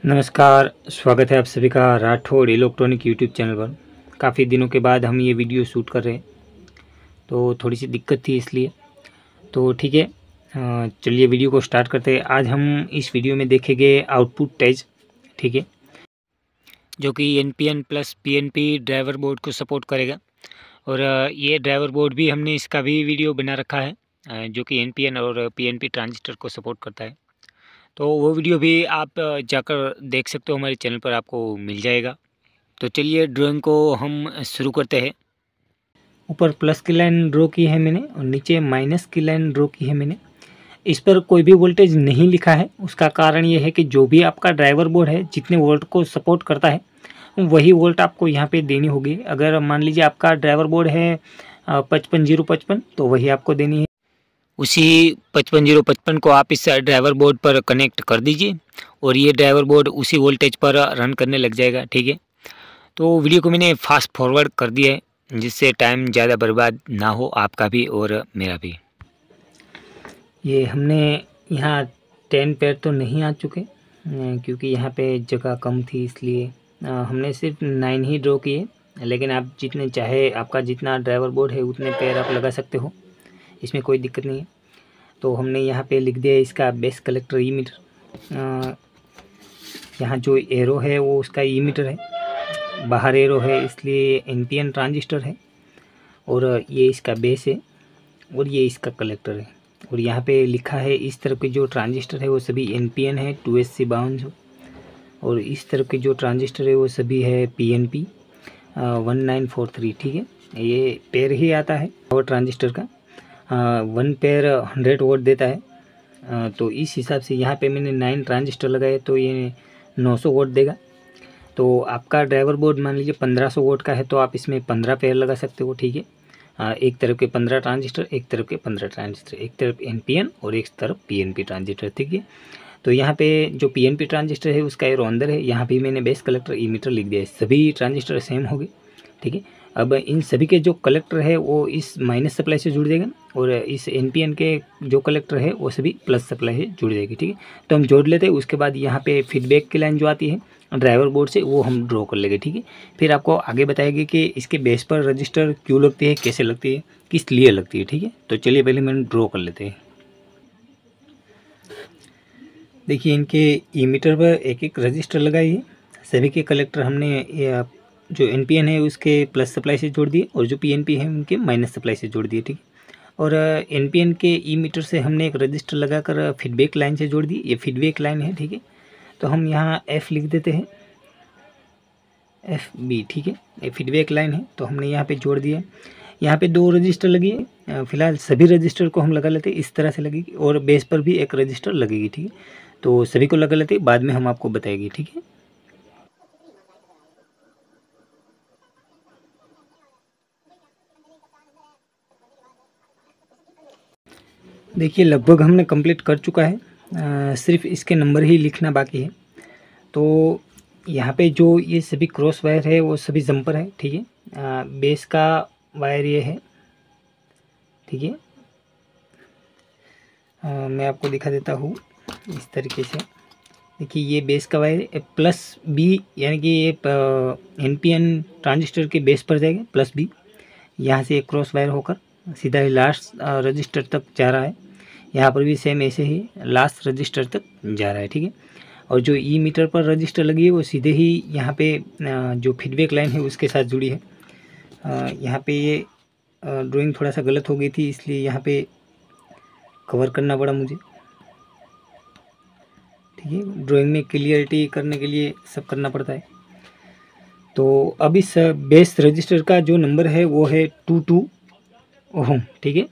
नमस्कार, स्वागत है आप सभी का राठौड़ इलेक्ट्रॉनिक यूट्यूब चैनल पर। काफ़ी दिनों के बाद हम ये वीडियो शूट कर रहे हैं, तो थोड़ी सी दिक्कत थी इसलिए। तो ठीक है, चलिए वीडियो को स्टार्ट करते हैं। आज हम इस वीडियो में देखेंगे आउटपुट टेज, ठीक है, जो कि NPN plus PNP driver board को सपोर्ट करेगा। और ये ड्राइवर बोर्ड भी हमने इसका भी वीडियो बना रखा है, जो कि NPN और PNP ट्रांजिस्टर को सपोर्ट करता है। तो वो वीडियो भी आप जाकर देख सकते हो, हमारे चैनल पर आपको मिल जाएगा। तो चलिए ड्राइंग को हम शुरू करते हैं। ऊपर प्लस की लाइन ड्रॉ की है मैंने और नीचे माइनस की लाइन ड्रॉ की है मैंने। इस पर कोई भी वोल्टेज नहीं लिखा है। उसका कारण ये है कि जो भी आपका ड्राइवर बोर्ड है जितने वोल्ट को सपोर्ट करता है वही वोल्ट आपको यहाँ पे देनी होगी। अगर मान लीजिए आपका ड्राइवर बोर्ड है 55055, तो वही आपको देनी है। उसी 55055 को आप इस ड्राइवर बोर्ड पर कनेक्ट कर दीजिए और ये ड्राइवर बोर्ड उसी वोल्टेज पर रन करने लग जाएगा, ठीक है। तो वीडियो को मैंने फास्ट फॉरवर्ड कर दिया है, जिससे टाइम ज़्यादा बर्बाद ना हो, आपका भी और मेरा भी। ये हमने यहाँ 10 पैर तो नहीं आ चुके, क्योंकि यहाँ पे जगह कम थी, इसलिए हमने सिर्फ 9 ही ड्रॉ किए। लेकिन आप जितने चाहे, आपका जितना ड्राइवर बोर्ड है उतने पैर आप लगा सकते हो, इसमें कोई दिक्कत नहीं है। तो हमने यहाँ पे लिख दिया इसका बेस कलेक्टर ई मीटर। यहाँ जो एरो है वो उसका ई मीटर है, बाहर एरो है इसलिए NPN ट्रांजिस्टर है, और ये इसका बेस है और ये इसका कलेक्टर है। और यहाँ पे लिखा है इस तरफ के जो ट्रांजिस्टर है वो सभी NPN है 2SC बाउंड, और इस तरफ के जो ट्रांजिस्टर है वो सभी है PNP 1943, ठीक है। ये पेयर ही आता है और ट्रांजिस्टर का 1 पेयर 100 वोल्ट देता है। तो इस हिसाब से यहाँ पे मैंने 9 ट्रांजिस्टर लगाए तो ये 900 वोल्ट देगा। तो आपका ड्राइवर बोर्ड मान लीजिए 1500 वोल्ट का है तो आप इसमें 15 पेयर लगा सकते हो, ठीक है। एक तरफ के 15 ट्रांजिस्टर, एक तरफ के 15 ट्रांजिस्टर, एक तरफ NPN और एक तरफ PNP ट्रांजिस्टर, ठीक है। तो यहाँ पे जो PNP ट्रांजिस्टर है उसका एरो अंदर है। यहाँ भी मैंने बेस कलेक्टर ई मीटर लिख दिया है। सभी ट्रांजिस्टर सेम हो गए, ठीक है। अब इन सभी के जो कलेक्टर है वो इस माइनस सप्लाई से जुड़ जाएगा, और इस NPN के जो कलेक्टर है वो सभी प्लस सप्लाई से जुड़ जाएगी, ठीक है। तो हम जोड़ लेते हैं। उसके बाद यहाँ पे फीडबैक की लाइन जो आती है ड्राइवर बोर्ड से वो हम ड्रॉ कर लेंगे, ठीक है। फिर आपको आगे बताएगी कि इसके बेस पर रजिस्टर क्यों लगती है, कैसे लगती है, किस लिए लगती है, ठीक है। तो चलिए पहले हम ड्रॉ कर लेते हैं। देखिए इनके ई मीटर पर एक एक रजिस्टर लगाई है। सभी के कलेक्टर हमने जो NPN है उसके प्लस सप्लाई से जोड़ दिए और जो PNP है उनके माइनस सप्लाई से जोड़ दिए, ठीक है। और NPN के ई मीटर से हमने एक रजिस्टर लगाकर फीडबैक लाइन से जोड़ दी। ये फीडबैक लाइन है, ठीक है। तो हम यहाँ F लिख देते हैं, FB, ठीक है। ये फीडबैक लाइन है तो हमने यहाँ पे जोड़ दिया। यहाँ पे 2 रजिस्टर लगी है। फिलहाल सभी रजिस्टर को हम लगा लेते हैं, इस तरह से लगेगी, और बेस पर भी एक रजिस्टर लगेगी, ठीक है। तो सभी को लगा लेते हैं, बाद में हम आपको बताएंगे, ठीक है। देखिए लगभग हमने कंप्लीट कर चुका है, सिर्फ इसके नंबर ही लिखना बाकी है। तो यहाँ पे जो ये सभी क्रॉस वायर है वो सभी जंपर है, ठीक है। बेस का वायर ये है, ठीक है। मैं आपको दिखा देता हूँ इस तरीके से। देखिए ये बेस का वायर प्लस B, यानी कि ये NPN ट्रांजिस्टर के बेस पर जाएगा प्लस B। यहाँ से एक क्रॉस वायर होकर सीधा ही लास्ट रजिस्टर तक जा रहा है। यहाँ पर भी सेम ऐसे ही लास्ट रजिस्टर तक जा रहा है, ठीक है। और जो ई मीटर पर रजिस्टर लगी है वो सीधे ही यहाँ पे जो फीडबैक लाइन है उसके साथ जुड़ी है। यहाँ पे ये ड्राइंग थोड़ा सा गलत हो गई थी, इसलिए यहाँ पे कवर करना पड़ा मुझे, ठीक है। ड्राइंग में क्लियरिटी करने के लिए सब करना पड़ता है। तो अब इस बेस रजिस्टर का जो नंबर है वो है 22 ओम, ठीक है।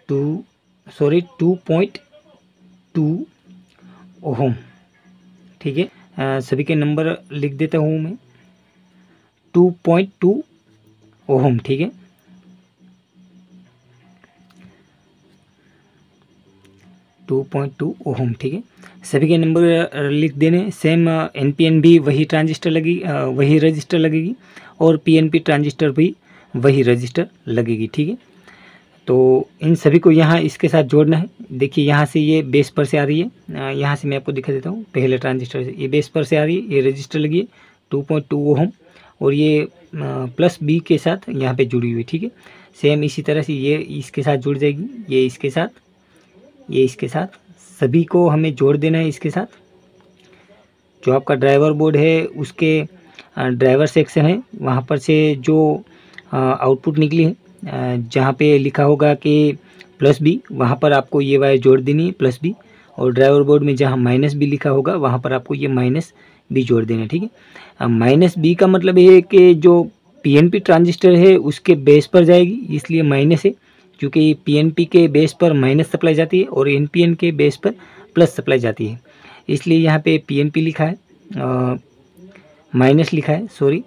2.2 ओम, ठीक है। सभी के नंबर लिख देता हूँ मैं। 2.2 ओम, ठीक है। 2.2 ओम, ठीक है। सभी के नंबर लिख देने। सेम NPN भी वही ट्रांजिस्टर लगेगी, वही रजिस्टर लगेगी, और PNP ट्रांजिस्टर भी वही रजिस्टर लगेगी, ठीक है। तो इन सभी को यहाँ इसके साथ जोड़ना है। देखिए यहाँ से ये बेस पर से आ रही है, यहाँ से मैं आपको दिखा देता हूँ। पहले ट्रांजिस्टर से ये बेस पर से आ रही है, ये रजिस्टर लगी है 2.2 ओम और ये प्लस बी के साथ यहाँ पे जुड़ी हुई, ठीक है। सेम इसी तरह से ये इसके साथ जुड़ जाएगी, ये इसके साथ, ये इसके साथ, सभी को हमें जोड़ देना है इसके साथ। जो आपका ड्राइवर बोर्ड है उसके ड्राइवर सेक्शन है, वहाँ पर से जो आउटपुट निकली है, जहाँ पे लिखा होगा कि प्लस बी, वहाँ पर आपको ये वायर जोड़ देनी है प्लस बी, और ड्राइवर बोर्ड में जहाँ माइनस बी लिखा होगा वहाँ पर आपको ये माइनस बी जोड़ देना है, ठीक है। माइनस बी का मतलब ये है कि जो पीएनपी ट्रांजिस्टर है उसके बेस पर जाएगी, इसलिए माइनस है, क्योंकि पीएनपी के बेस पर माइनस सप्लाई जाती है और एनपीएन के बेस पर प्लस सप्लाई जाती है, इसलिए यहाँ पे पीएनपी लिखा है, माइनस लिखा है, सॉरी।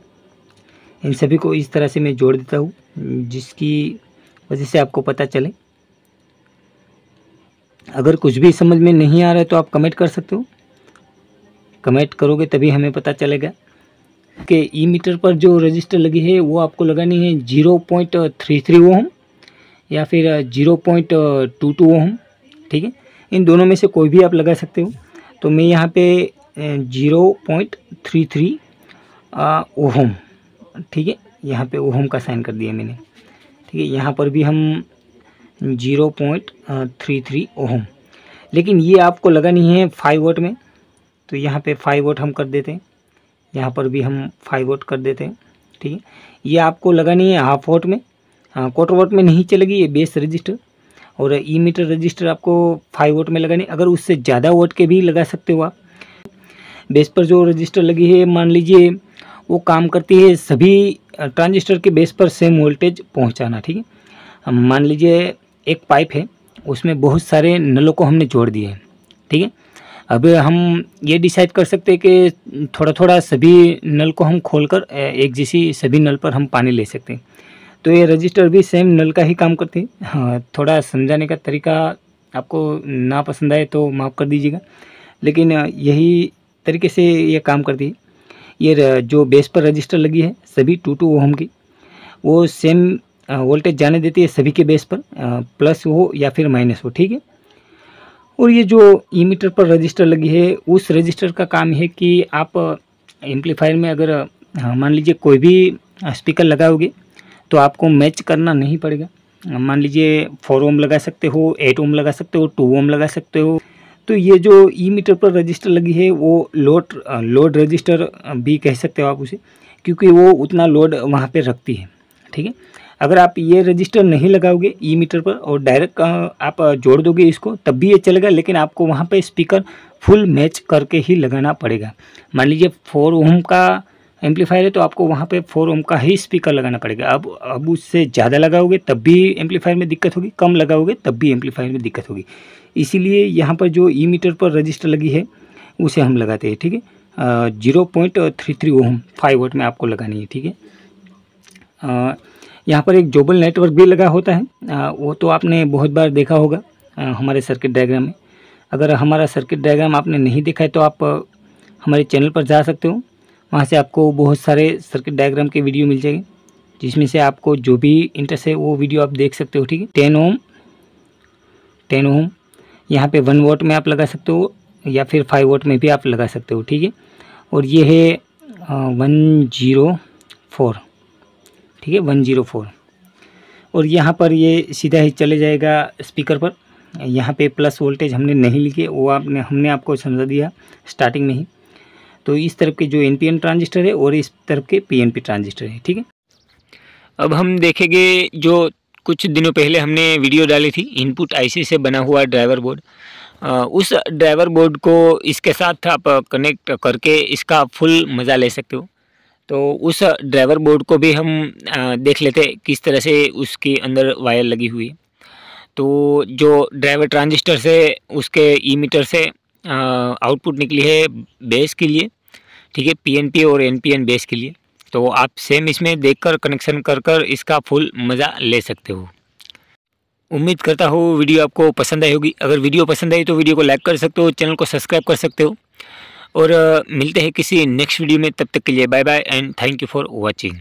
इन सभी को इस तरह से मैं जोड़ देता हूँ, जिसकी वजह से आपको पता चले। अगर कुछ भी समझ में नहीं आ रहा है तो आप कमेंट कर सकते हो, कमेंट करोगे तभी हमें पता चलेगा कि ई मीटर पर जो रजिस्टर लगी है वो आपको लगानी है 0.33 ओम या फिर 0.22 ओम, ठीक है। इन दोनों में से कोई भी आप लगा सकते हो। तो मैं यहाँ पे 0.33 ओम, ठीक है, यहाँ पे ओम का साइन कर दिया मैंने, ठीक है। यहाँ पर भी हम 0.33 ओम, लेकिन ये आपको लगानी है 5 वोल्ट में, तो यहाँ पे 5 वोल्ट हम कर देते हैं, यहाँ पर भी हम 5 वोल्ट कर देते हैं, ठीक है। ये आपको लगानी है हाफ वोल्ट में, क्वार्टर वोल्ट में नहीं चलेगी ये बेस रजिस्टर, और ई मीटर रजिस्टर आपको 5 वोल्ट में लगानी। अगर उससे ज़्यादा वोल्ट के भी लगा सकते हो आप। बेस पर जो रजिस्टर लगी है मान लीजिए वो काम करती है सभी ट्रांजिस्टर के बेस पर सेम वोल्टेज पहुंचाना, ठीक है। मान लीजिए एक पाइप है, उसमें बहुत सारे नलों को हमने जोड़ दिए हैं, ठीक है। अब हम ये डिसाइड कर सकते हैं कि थोड़ा थोड़ा सभी नल को हम खोलकर एक जैसी सभी नल पर हम पानी ले सकते हैं। तो ये रजिस्टर भी सेम नल का ही काम करते हैं। हाँ, थोड़ा समझाने का तरीका आपको ना पसंद आए तो माफ़ कर दीजिएगा, लेकिन यही तरीके से ये काम करती है। ये जो बेस पर रजिस्टर लगी है सभी 2 ओम की, वो सेम वोल्टेज जाने देती है सभी के बेस पर, प्लस हो या फिर माइनस हो, ठीक है। और ये जो ई मीटर पर रजिस्टर लगी है उस रजिस्टर का काम है कि आप एम्पलीफायर में अगर मान लीजिए कोई भी स्पीकर लगाओगे तो आपको मैच करना नहीं पड़ेगा। मान लीजिए 4 ओम लगा सकते हो, 8 ओम लगा सकते हो, 2 ओम लगा सकते हो। तो ये जो ई मीटर पर रजिस्टर लगी है वो लोड रजिस्टर भी कह सकते हो आप उसे, क्योंकि वो उतना लोड वहाँ पे रखती है, ठीक है। अगर आप ये रजिस्टर नहीं लगाओगे ई मीटर पर और डायरेक्ट आप जोड़ दोगे इसको तब भी ये चलेगा, लेकिन आपको वहाँ पे स्पीकर फुल मैच करके ही लगाना पड़ेगा। मान लीजिए 4 ओम का एम्पलीफायर है तो आपको वहाँ पे 4 ओम का ही स्पीकर लगाना पड़ेगा। अब उससे ज़्यादा लगाओगे तब भी एम्पलीफायर में दिक्कत होगी, कम लगाओगे तब भी एम्पलीफायर में दिक्कत होगी। इसीलिए यहाँ पर जो ई मीटर पर रजिस्टर लगी है उसे हम लगाते हैं, ठीक है। 0.33 ओम 5 वोल्ट में आपको लगानी है, ठीक है। यहाँ पर एक जोबल नेटवर्क भी लगा होता है, वो तो आपने बहुत बार देखा होगा हमारे सर्किट डायग्राम में। अगर हमारा सर्किट डायग्राम आपने नहीं देखा है तो आप हमारे चैनल पर जा सकते हो, वहाँ से आपको बहुत सारे सर्किट डायग्राम के वीडियो मिल जाएंगे, जिसमें से आपको जो भी इंटरेस्ट है वो वीडियो आप देख सकते हो, ठीक है। 10 ओम यहाँ पे 1 वोल्ट में आप लगा सकते हो या फिर 5 वोल्ट में भी आप लगा सकते हो, ठीक है। और ये है 104, ठीक है, 104। और यहाँ पर ये सीधा ही चले जाएगा स्पीकर पर। यहाँ पे प्लस वोल्टेज हमने नहीं लिखे, वो हमने आपको समझा दिया स्टार्टिंग में ही। तो इस तरफ के जो एनपीएन ट्रांजिस्टर है और इस तरफ के पीएनपी ट्रांजिस्टर है, ठीक है। अब हम देखेंगे जो कुछ दिनों पहले हमने वीडियो डाली थी इनपुट आईसी से बना हुआ ड्राइवर बोर्ड। उस ड्राइवर बोर्ड को इसके साथ आप कनेक्ट करके इसका फुल मज़ा ले सकते हो। तो उस ड्राइवर बोर्ड को भी हम देख लेते हैं किस तरह से उसके अंदर वायर लगी हुई है। तो जो ड्राइवर ट्रांजिस्टर से उसके ई मीटर से आउटपुट निकली है बेस के लिए, ठीक है, पीएनपी और एनपीएन बेस के लिए। तो आप सेम इसमें देखकर कनेक्शन कर इसका फुल मज़ा ले सकते हो। उम्मीद करता हूँ वीडियो आपको पसंद आई होगी। अगर वीडियो पसंद आई तो वीडियो को लाइक कर सकते हो, चैनल को सब्सक्राइब कर सकते हो, और मिलते हैं किसी नेक्स्ट वीडियो में। तब तक के लिए bye bye and thank you for watching.